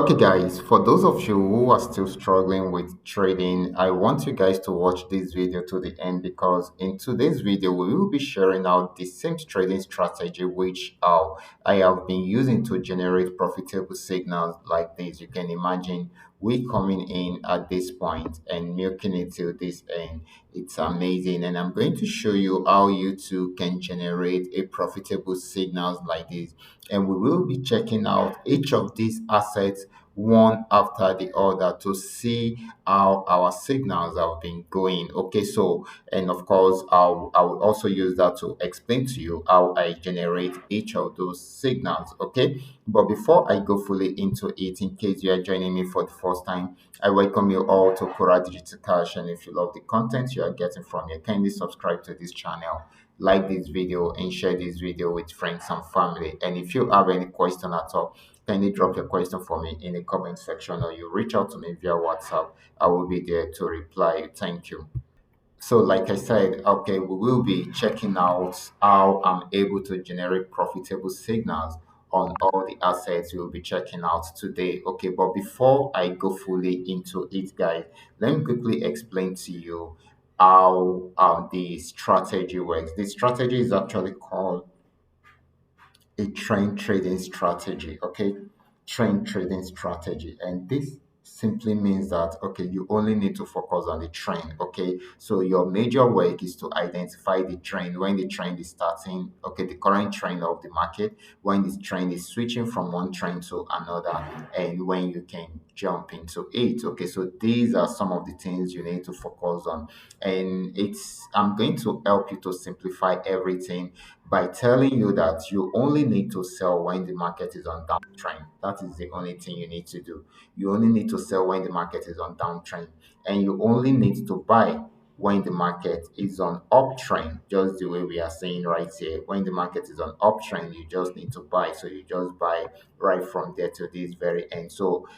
Okay, guys, for those of you who are still struggling with trading, I want you guys to watch this video to the end because in today's video, we will be sharing out the same trading strategy which I have been using to generate profitable signals like this. You can imagine we coming in at this point and milking it till this end. It's amazing, and I'm going to show you how you too can generate a profitable signals like this, and we will be checking out each of these assets one after the other to see how our signals have been going. Okay, so and of course I'll also use that to explain to you how I generate each of those signals. Okay, but before I go fully into it, in case you are joining me for the first time, I welcome you all to Qora Digital Cash, and if you love the content you are getting from here, kindly subscribe to this channel, like this video, and share this video with friends and family. And if you have any question at all, kindly drop your question for me in the comment section, or you reach out to me via WhatsApp. I will be there to reply. Thank you. So, like I said, okay, we will be checking out how I'm able to generate profitable signals on all the assets we'll be checking out today. Okay, but before I go fully into it, guys, let me quickly explain to you how the strategy works. The strategy is actually called a trend trading strategy. Okay, trend trading strategy, and this simply means that okay, you only need to focus on the trend. Okay, so your major work is to identify the trend when the trend is starting, okay, the current trend of the market, when this trend is switching from one trend to another, and when you can jump into it. Okay, so these are some of the things you need to focus on, and it's I'm going to help you to simplify everything by telling you that you only need to sell when the market is on downtrend. That is the only thing you need to do. You only need to sell when the market is on downtrend, and you only need to buy when the market is on uptrend, just the way we are saying right here. When the market is on uptrend, you just need to buy. So you just buy right from there to this very end. So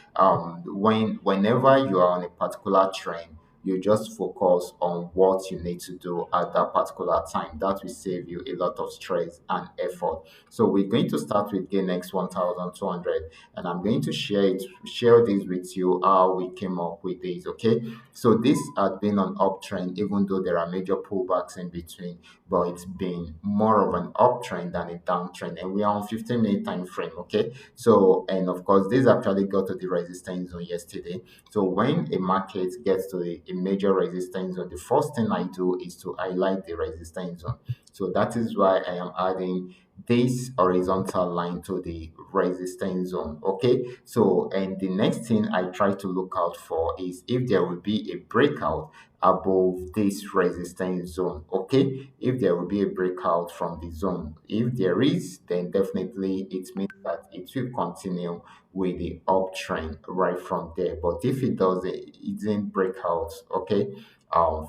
whenever you are on a particular trend, you just focus on what you need to do at that particular time. That will save you a lot of stress and effort. So we're going to start with GainX 1200, and I'm going to share this with you how we came up with this. Okay, so this had been an uptrend, even though there are major pullbacks in between, but it's been more of an uptrend than a downtrend, and we are on 15-minute time frame. Okay, so and of course this actually got to the resistance zone yesterday. So when a market gets to a major resistance zone, the first thing I do is to highlight the resistance zone. So that is why I am adding this horizontal line to the resistance zone. Okay, so and the next thing I try to look out for is if there will be a breakout above this resistance zone. Okay, if there will be a breakout from the zone, if there is, then definitely it means that it will continue with the uptrend right from there. But if it doesn't, it didn't break out, okay,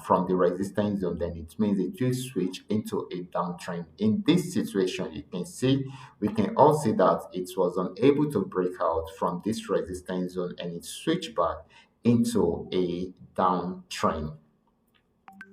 from the resistance zone, then it means it will switch into a downtrend. In this situation, you can see, we can all see that it was unable to break out from this resistance zone, and it switched back into a downtrend.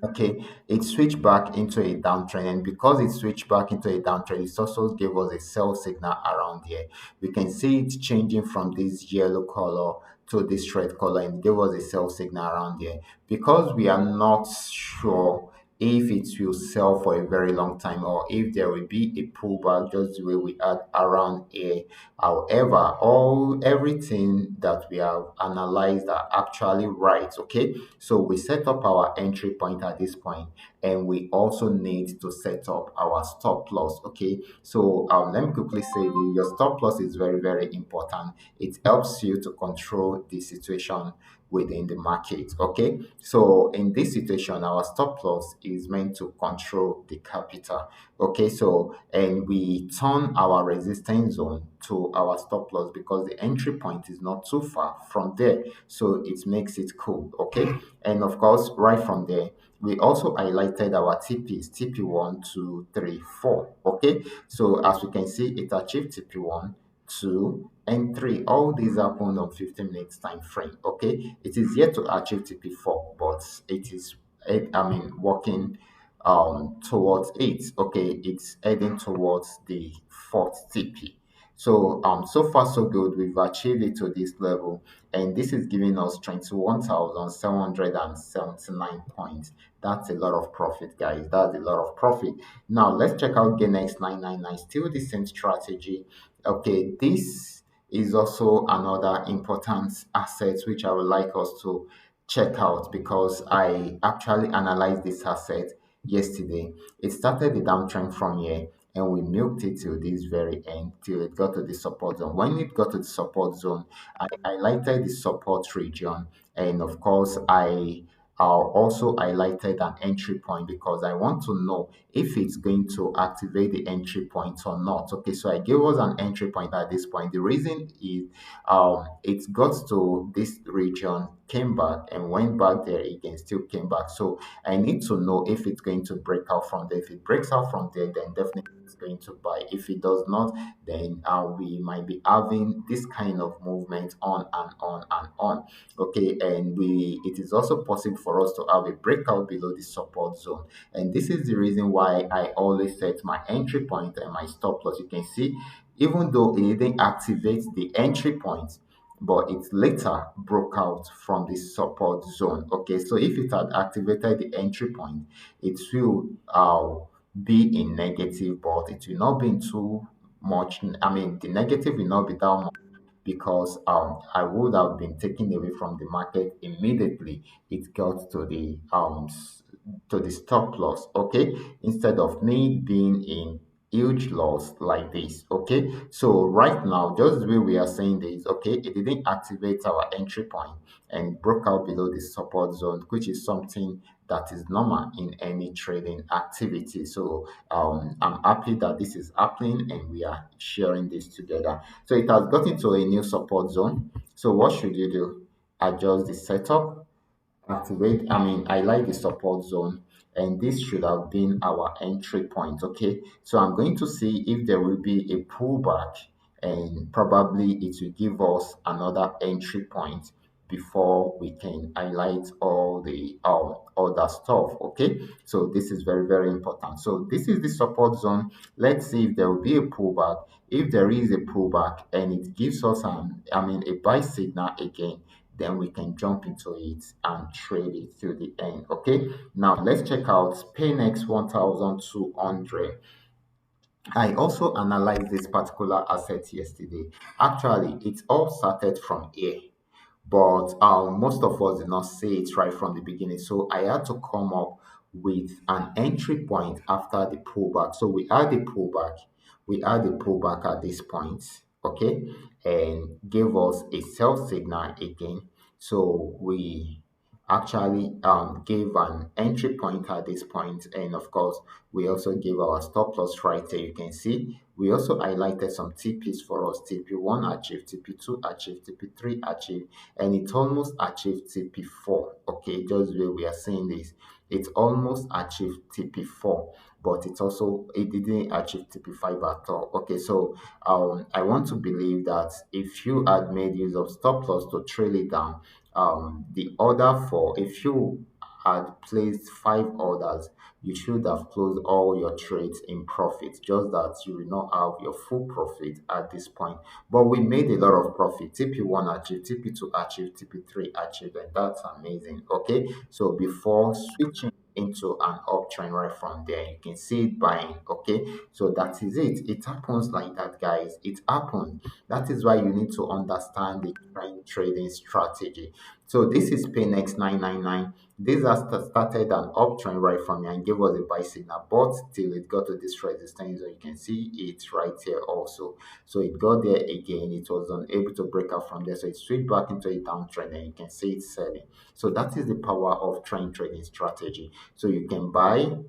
Okay, it switched back into a downtrend, and because it switched back into a downtrend, it also gave us a sell signal around here. We can see it changing from this yellow color to this red color, and gave us a sell signal around here. Because we are not sure if it will sell for a very long time or if there will be a pullback, just the way we had around here. However, everything that we have analyzed are actually right. Okay, so we set up our entry point at this point, and we also need to set up our stop loss. Okay, so let me quickly say your stop loss is very, very important. It helps you to control the situation within the market. Okay, so in this situation, our stop loss is meant to control the capital. Okay, so and we turn our resistance zone to our stop loss because the entry point is not too far from there, so it makes it cool. Okay, and of course right from there we also highlighted our TPs, TP1, 2, 3, 4. Okay, so as we can see, it achieved TP1, 2, and 3. All these happen on 15 minutes time frame. Okay, it is yet to achieve TP4, but it is, working towards it. Okay, it's heading towards the fourth TP. So far so good. We've achieved it to this level, and this is giving us 21,779 points. That's a lot of profit, guys. That's a lot of profit. Now let's check out Ganex 999. Still the same strategy. Okay, this is also another important asset which I would like us to check out because I actually analyzed this asset yesterday. It started the downtrend from here and we milked it till this very end till it got to the support zone. When it got to the support zone, I highlighted the support region, and of course I also highlighted an entry point because I want to know if it's going to activate the entry point or not. Okay, so I gave us an entry point at this point. The reason is it got to this region, came back and went back there again, still came back. So I need to know if it's going to break out from there. If it breaks out from there, then definitely it's going to buy. If it does not, then we might be having this kind of movement on and on and on. Okay, and it is also possible for us to have a breakout below the support zone. And this is the reason why I always set my entry point and my stop loss. You can see, even though it didn't activate the entry point, but it later broke out from the support zone. Okay, so if it had activated the entry point, it will be in negative, but it will not be in too much. I mean, the negative will not be that much because I would have been taken away from the market immediately it got to the stop loss. Okay, instead of me being in huge loss like this. Okay, so right now, just the way we are saying this, okay, it didn't activate our entry point and broke out below the support zone, which is something that is normal in any trading activity. So I'm happy that this is happening and we are sharing this together. So it has gotten to a new support zone. So what should you do? Adjust the setup, activate, I mean, I like the support zone, and this should have been our entry point. Okay, so I'm going to see if there will be a pullback, and probably it will give us another entry point before we can highlight all the other stuff. Okay, so this is very, very important. So this is the support zone. Let's see if there will be a pullback. If there is a pullback and it gives us a buy signal again, then we can jump into it and trade it till the end. Okay, now let's check out Paynex 1200. I also analyzed this particular asset yesterday. Actually, it all started from here, but most of us did not see it right from the beginning. So I had to come up with an entry point after the pullback. So we had the pullback at this point, okay, and gave us a sell signal again. So we actually gave an entry point at this point, and of course we also gave our stop loss right there. You can see we also highlighted some TPs for us. TP1 achieved, TP2 achieved, TP3 achieved, and it almost achieved TP4. Okay, just where we are seeing this, it almost achieved TP4, but it didn't achieve TP5 at all. Okay, so I want to believe that if you had made use of stop loss to trail it down, the order for, if you had placed 5 orders, you should have closed all your trades in profit, just that you will not have your full profit at this point. But we made a lot of profit. TP1 achieved, TP2 achieved, TP3 achieved, and that's amazing. Okay, so before switching into an uptrend right from there, you can see it buying. Okay, so that is it. It happens like that, guys. It happens. That is why you need to understand the trend trading strategy. So this is Paynex 999. This has started an uptrend right from here and gave us a buy signal, but till it got to this resistance, so you can see it right here also. So it got there again, it was unable to break out from there, so it switched back into a downtrend, and you can see it selling. So that is the power of trend trading strategy. So you can buy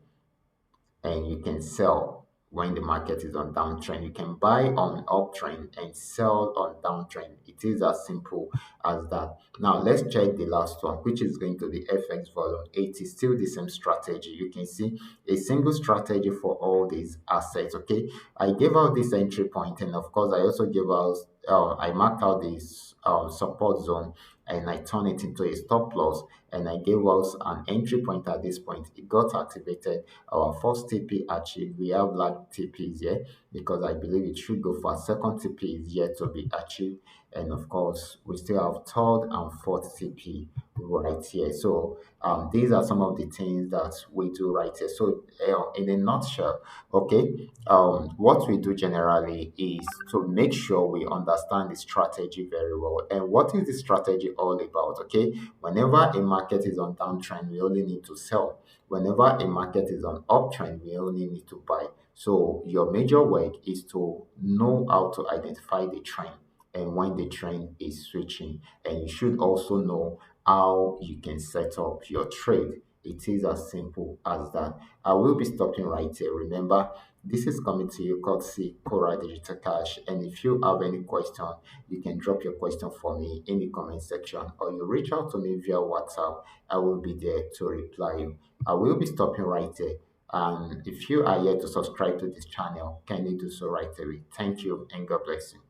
and you can sell when the market is on downtrend. You can buy on uptrend and sell on downtrend. It is as simple as that. Now let's check the last one, which is going to be FX volume. It is still the same strategy. You can see a single strategy for all these assets. Okay, I gave out this entry point, and of course I also gave out I marked out this support zone, and I turn it into a stop loss and I gave us an entry point at this point. It got activated. Our first TP achieved. We have large TPs here because I believe it should go for a second TP is yet to be achieved. And of course, we still have third and fourth TP right here. So these are some of the things that we do right here. So in a nutshell, okay, what we do generally is to make sure we understand the strategy very well. And what is the strategy all about? Okay, whenever a market is on downtrend, we only need to sell. Whenever a market is on uptrend, we only need to buy. So your major work is to know how to identify the trend and when the trend is switching. And you should also know how you can set up your trade. It is as simple as that. I will be stopping right here. Remember, this is coming to you courtesy Qora Digital Cash. And if you have any question, you can drop your question for me in the comment section or you reach out to me via WhatsApp. I will be there to reply you. I will be stopping right there. And if you are yet to subscribe to this channel, kindly do so right away. Thank you and God bless you.